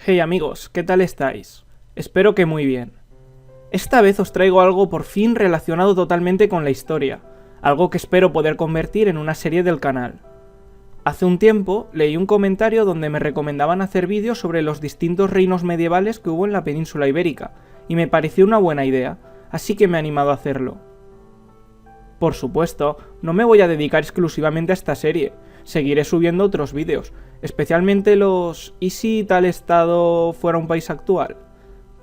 Hey amigos, ¿qué tal estáis? Espero que muy bien. Esta vez os traigo algo por fin relacionado totalmente con la historia, algo que espero poder convertir en una serie del canal. Hace un tiempo leí un comentario donde me recomendaban hacer vídeos sobre los distintos reinos medievales que hubo en la península ibérica, y me pareció una buena idea, así que me he animado a hacerlo. Por supuesto, no me voy a dedicar exclusivamente a esta serie, seguiré subiendo otros vídeos, especialmente los ¿y si tal estado fuera un país actual?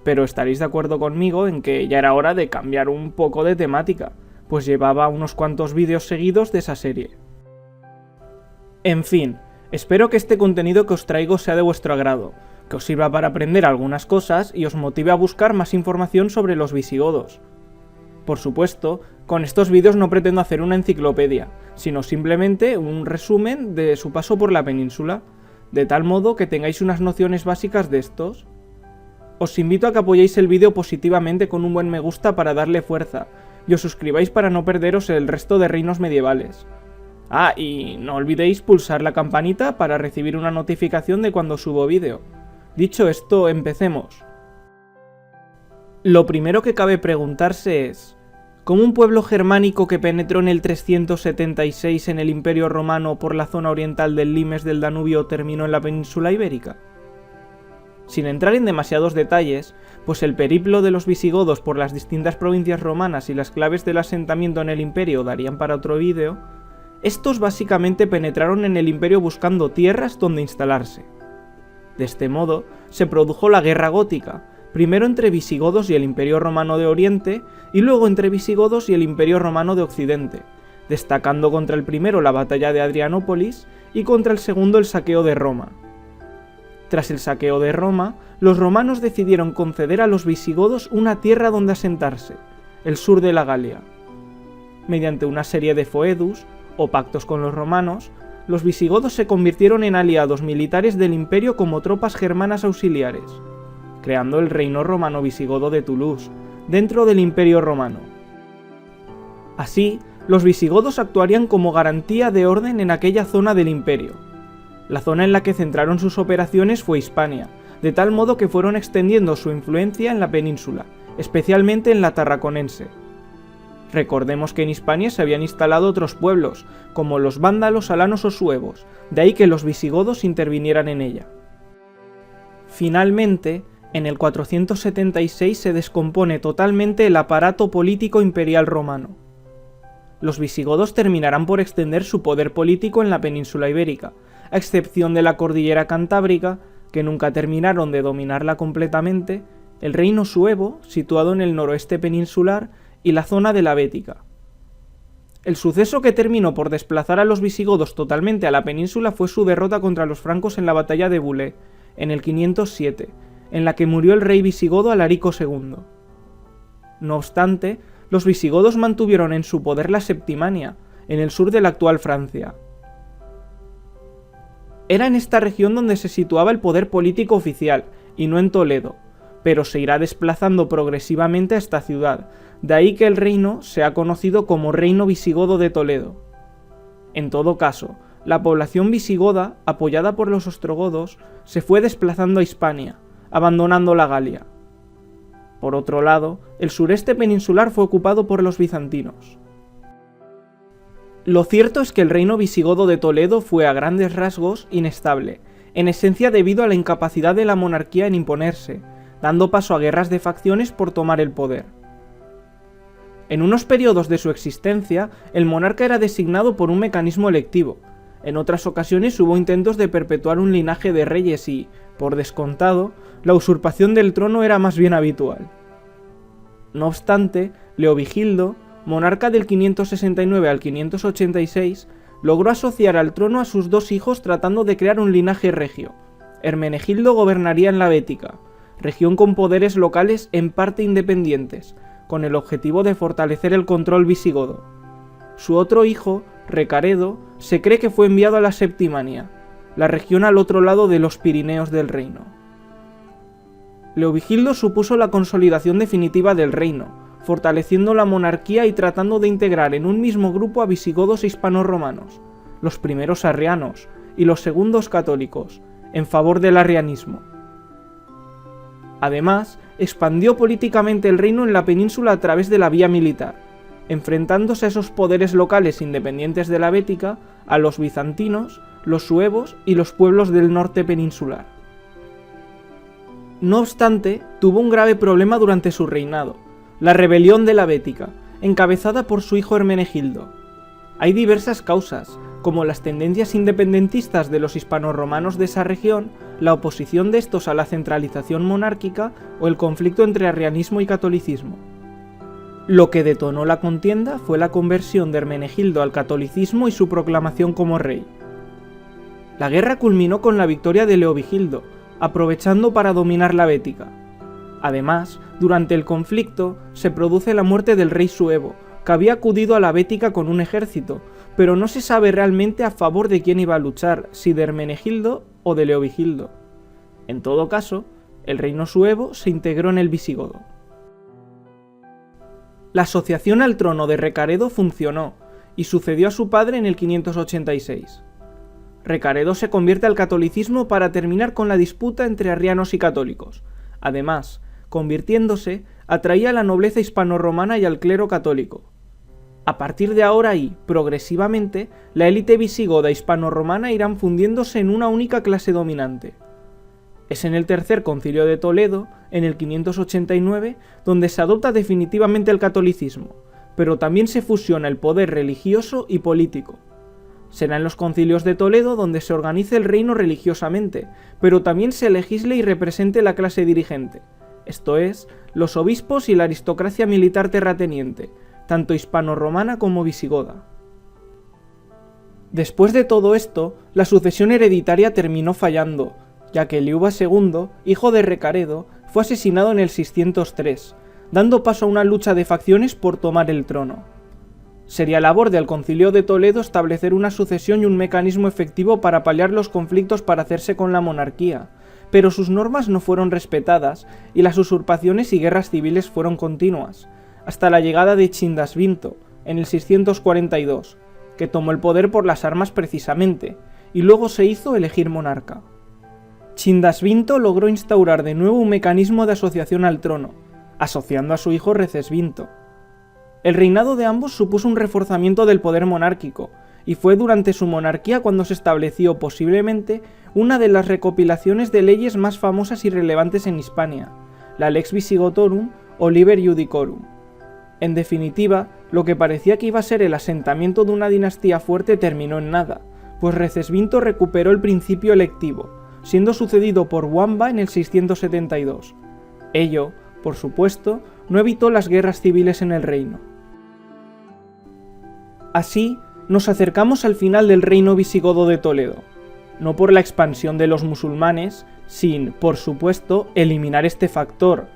Pero estaréis de acuerdo conmigo en que ya era hora de cambiar un poco de temática, pues llevaba unos cuantos vídeos seguidos de esa serie. En fin, espero que este contenido que os traigo sea de vuestro agrado, que os sirva para aprender algunas cosas y os motive a buscar más información sobre los visigodos. Por supuesto, con estos vídeos no pretendo hacer una enciclopedia, sino simplemente un resumen de su paso por la península, de tal modo que tengáis unas nociones básicas de estos. Os invito a que apoyéis el vídeo positivamente con un buen me gusta para darle fuerza, y os suscribáis para no perderos el resto de reinos medievales. Ah, y no olvidéis pulsar la campanita para recibir una notificación de cuando subo vídeo. Dicho esto, empecemos. Lo primero que cabe preguntarse es, ¿cómo un pueblo germánico que penetró en el 376 en el Imperio Romano por la zona oriental del limes del Danubio terminó en la península ibérica? Sin entrar en demasiados detalles, pues el periplo de los visigodos por las distintas provincias romanas y las claves del asentamiento en el imperio darían para otro vídeo, estos básicamente penetraron en el imperio buscando tierras donde instalarse. De este modo, se produjo la Guerra Gótica, primero entre visigodos y el Imperio Romano de Oriente, y luego entre visigodos y el Imperio Romano de Occidente, destacando contra el primero la batalla de Adrianópolis y contra el segundo el saqueo de Roma. Tras el saqueo de Roma, los romanos decidieron conceder a los visigodos una tierra donde asentarse, el sur de la Galia. Mediante una serie de foedus, o pactos con los romanos, los visigodos se convirtieron en aliados militares del imperio como tropas germanas auxiliares, creando el reino romano visigodo de Toulouse, dentro del Imperio Romano. Así, los visigodos actuarían como garantía de orden en aquella zona del imperio. La zona en la que centraron sus operaciones fue Hispania, de tal modo que fueron extendiendo su influencia en la península, especialmente en la Tarraconense. Recordemos que en Hispania se habían instalado otros pueblos, como los vándalos, alanos o suevos, de ahí que los visigodos intervinieran en ella. Finalmente, en el 476 se descompone totalmente el aparato político imperial romano. Los visigodos terminarán por extender su poder político en la península ibérica, a excepción de la cordillera cantábrica, que nunca terminaron de dominarla completamente, el reino suevo, situado en el noroeste peninsular, y la zona de la Bética. El suceso que terminó por desplazar a los visigodos totalmente a la península fue su derrota contra los francos en la batalla de Boulé, en el 507, en la que murió el rey visigodo Alarico II. No obstante, los visigodos mantuvieron en su poder la Septimania, en el sur de la actual Francia. Era en esta región donde se situaba el poder político oficial, y no en Toledo, pero se irá desplazando progresivamente a esta ciudad, de ahí que el reino sea conocido como Reino Visigodo de Toledo. En todo caso, la población visigoda, apoyada por los ostrogodos, se fue desplazando a Hispania, abandonando la Galia. Por otro lado, el sureste peninsular fue ocupado por los bizantinos. Lo cierto es que el reino visigodo de Toledo fue a grandes rasgos inestable, en esencia debido a la incapacidad de la monarquía en imponerse, dando paso a guerras de facciones por tomar el poder. En unos periodos de su existencia, el monarca era designado por un mecanismo electivo. En otras ocasiones hubo intentos de perpetuar un linaje de reyes y, por descontado, la usurpación del trono era más bien habitual. No obstante, Leovigildo, monarca del 569 al 586, logró asociar al trono a sus dos hijos tratando de crear un linaje regio. Hermenegildo gobernaría en la Bética, región con poderes locales en parte independientes, con el objetivo de fortalecer el control visigodo. Su otro hijo, Recaredo, se cree que fue enviado a la Septimania, la región al otro lado de los Pirineos del reino. Leovigildo supuso la consolidación definitiva del reino, fortaleciendo la monarquía y tratando de integrar en un mismo grupo a visigodos hispano-romanos, los primeros arrianos y los segundos católicos, en favor del arrianismo. Además, expandió políticamente el reino en la península a través de la vía militar, enfrentándose a esos poderes locales independientes de la Bética, a los bizantinos, los suevos y los pueblos del norte peninsular. No obstante, tuvo un grave problema durante su reinado, la rebelión de la Bética, encabezada por su hijo Hermenegildo. Hay diversas causas, como las tendencias independentistas de los hispanorromanos de esa región, la oposición de estos a la centralización monárquica o el conflicto entre arrianismo y catolicismo. Lo que detonó la contienda fue la conversión de Hermenegildo al catolicismo y su proclamación como rey. La guerra culminó con la victoria de Leovigildo, aprovechando para dominar la Bética. Además, durante el conflicto se produce la muerte del rey suevo, que había acudido a la Bética con un ejército, pero no se sabe realmente a favor de quién iba a luchar, si de Hermenegildo o de Leovigildo. En todo caso, el reino suevo se integró en el visigodo. La asociación al trono de Recaredo funcionó, y sucedió a su padre en el 586. Recaredo se convierte al catolicismo para terminar con la disputa entre arrianos y católicos. Además, convirtiéndose, atraía a la nobleza hispanorromana y al clero católico. A partir de ahora y, progresivamente, la élite visigoda hispanorromana irán fundiéndose en una única clase dominante. Es en el Tercer Concilio de Toledo, en el 589, donde se adopta definitivamente el catolicismo, pero también se fusiona el poder religioso y político. Será en los concilios de Toledo donde se organice el reino religiosamente, pero también se legisle y represente la clase dirigente, esto es, los obispos y la aristocracia militar terrateniente, tanto hispanorromana como visigoda. Después de todo esto, la sucesión hereditaria terminó fallando, ya que Liuba II, hijo de Recaredo, fue asesinado en el 603, dando paso a una lucha de facciones por tomar el trono. Sería labor del Concilio de Toledo establecer una sucesión y un mecanismo efectivo para paliar los conflictos para hacerse con la monarquía, pero sus normas no fueron respetadas y las usurpaciones y guerras civiles fueron continuas, hasta la llegada de Chindasvinto, en el 642, que tomó el poder por las armas precisamente, y luego se hizo elegir monarca. Chindasvinto logró instaurar de nuevo un mecanismo de asociación al trono, asociando a su hijo Recesvinto. El reinado de ambos supuso un reforzamiento del poder monárquico, y fue durante su monarquía cuando se estableció posiblemente una de las recopilaciones de leyes más famosas y relevantes en Hispania, la Lex Visigotorum o Liber Iudicorum. En definitiva, lo que parecía que iba a ser el asentamiento de una dinastía fuerte terminó en nada, pues Recesvinto recuperó el principio electivo, siendo sucedido por Wamba en el 672. Ello, por supuesto, no evitó las guerras civiles en el reino. Así, nos acercamos al final del reino visigodo de Toledo, no por la expansión de los musulmanes, sin, por supuesto, eliminar este factor,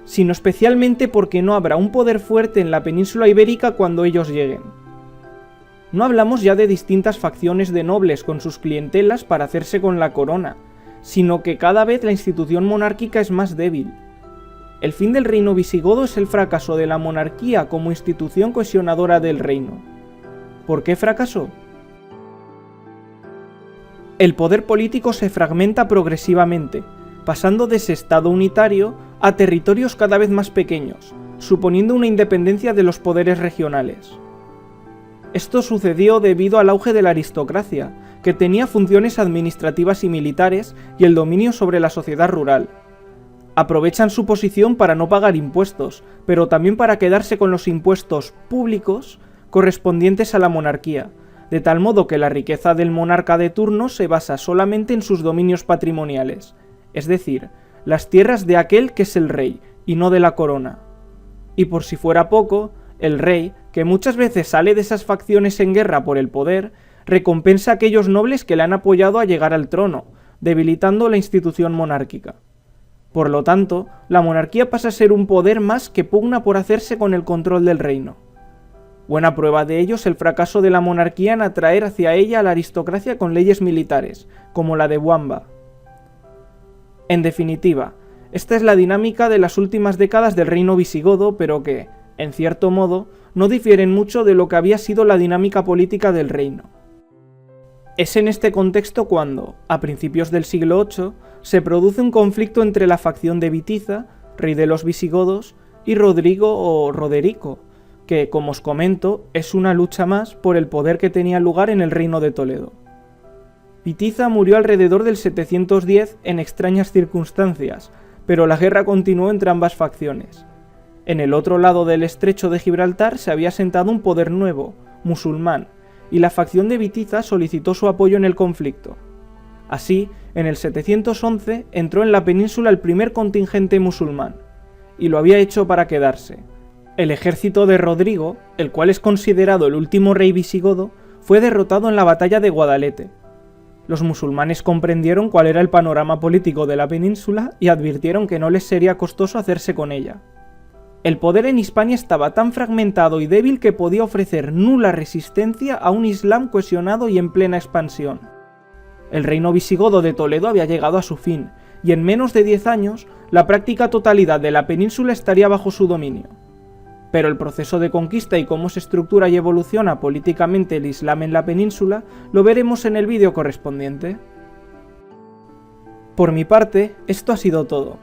sino especialmente porque no habrá un poder fuerte en la península ibérica cuando ellos lleguen. No hablamos ya de distintas facciones de nobles con sus clientelas para hacerse con la corona, sino que cada vez la institución monárquica es más débil. El fin del reino visigodo es el fracaso de la monarquía como institución cohesionadora del reino. ¿Por qué fracasó? El poder político se fragmenta progresivamente, pasando de ese estado unitario a territorios cada vez más pequeños, suponiendo una independencia de los poderes regionales. Esto sucedió debido al auge de la aristocracia, que tenía funciones administrativas y militares y el dominio sobre la sociedad rural. Aprovechan su posición para no pagar impuestos, pero también para quedarse con los impuestos públicos correspondientes a la monarquía, de tal modo que la riqueza del monarca de turno se basa solamente en sus dominios patrimoniales, es decir, las tierras de aquel que es el rey, y no de la corona. Y por si fuera poco, el rey, que muchas veces sale de esas facciones en guerra por el poder, recompensa a aquellos nobles que le han apoyado a llegar al trono, debilitando la institución monárquica. Por lo tanto, la monarquía pasa a ser un poder más que pugna por hacerse con el control del reino. Buena prueba de ello es el fracaso de la monarquía en atraer hacia ella a la aristocracia con leyes militares, como la de Wamba. En definitiva, esta es la dinámica de las últimas décadas del reino visigodo, pero que, en cierto modo, no difieren mucho de lo que había sido la dinámica política del reino. Es en este contexto cuando, a principios del siglo VIII, se produce un conflicto entre la facción de Witiza, rey de los visigodos, y Rodrigo o Roderico, que, como os comento, es una lucha más por el poder que tenía lugar en el reino de Toledo. Witiza murió alrededor del 710 en extrañas circunstancias, pero la guerra continuó entre ambas facciones. En el otro lado del estrecho de Gibraltar se había asentado un poder nuevo, musulmán, y la facción de Witiza solicitó su apoyo en el conflicto. Así, en el 711 entró en la península el primer contingente musulmán, y lo había hecho para quedarse. El ejército de Rodrigo, el cual es considerado el último rey visigodo, fue derrotado en la batalla de Guadalete. Los musulmanes comprendieron cuál era el panorama político de la península y advirtieron que no les sería costoso hacerse con ella. El poder en Hispania estaba tan fragmentado y débil que podía ofrecer nula resistencia a un Islam cohesionado y en plena expansión. El reino visigodo de Toledo había llegado a su fin, y en menos de 10 años, la práctica totalidad de la península estaría bajo su dominio. Pero el proceso de conquista y cómo se estructura y evoluciona políticamente el Islam en la península lo veremos en el vídeo correspondiente. Por mi parte, esto ha sido todo.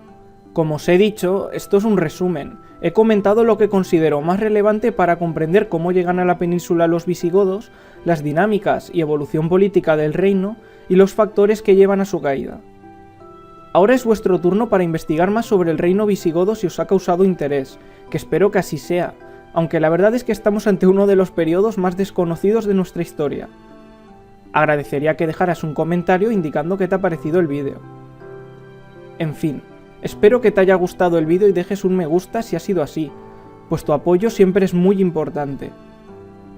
Como os he dicho, esto es un resumen. He comentado lo que considero más relevante para comprender cómo llegan a la península los visigodos, las dinámicas y evolución política del reino y los factores que llevan a su caída. Ahora es vuestro turno para investigar más sobre el reino visigodo si os ha causado interés, que espero que así sea, aunque la verdad es que estamos ante uno de los periodos más desconocidos de nuestra historia. Agradecería que dejaras un comentario indicando qué te ha parecido el vídeo. En fin, espero que te haya gustado el vídeo y dejes un me gusta si ha sido así, pues tu apoyo siempre es muy importante.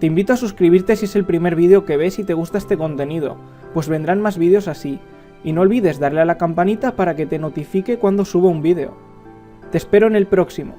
Te invito a suscribirte si es el primer vídeo que ves y te gusta este contenido, pues vendrán más vídeos así, y no olvides darle a la campanita para que te notifique cuando suba un vídeo. Te espero en el próximo.